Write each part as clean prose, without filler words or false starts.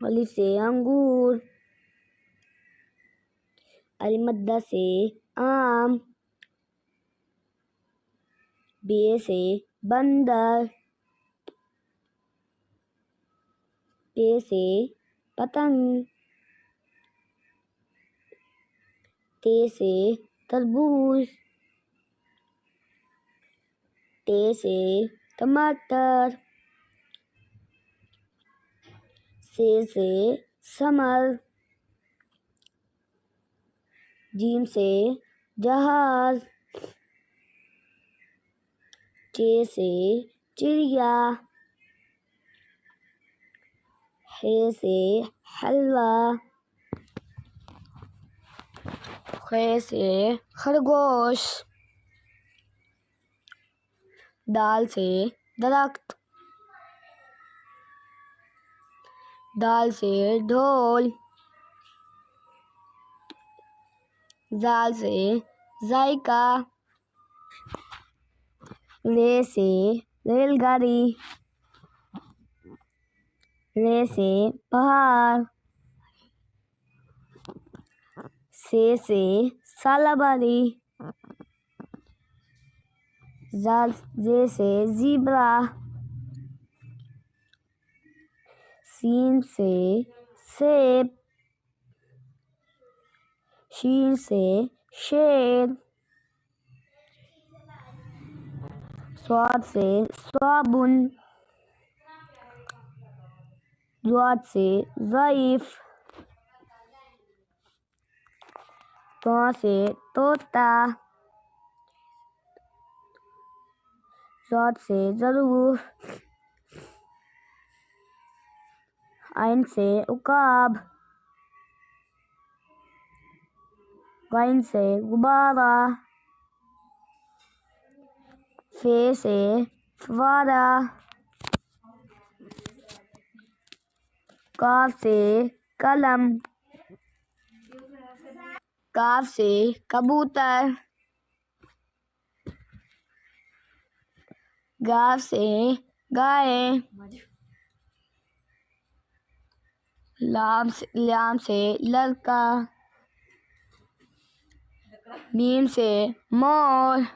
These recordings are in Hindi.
अलिफ से अंगूर, अल-मद्दा से आम, बे से बंदर, पे से पतंग, ते से तरबूज, ते से टमाटर, से समर, जीम से जहाज, चे से चिड़िया, हे से हलवा, खे से खरगोश, दाल से दरख्त, दाल से ढोल, जाल से जायका, रे से रेलगाड़ी, रे से पहाड़, से सालाबारी, जे से ज़ीब्रा, सीन से सेब, शीन से शेर, स्वाद से साबुन, ज़ाद से ज़ईफ, तो से तोता, ज़ाद से ज़रूर, आइन से उकाब, गाइन से गुब्बारा, फे से फवारा, काफ से कलम, काफ से कबूतर, गाफ से गाय, लाम से लड़का, मीम से मोर,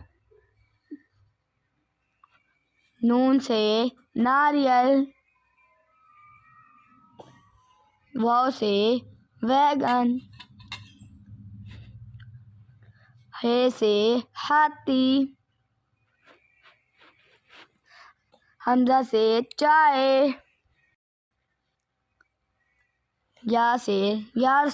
नून से नारियल, वाव से वैगन, हे से हाथी, हमजा से चाय, या से यार।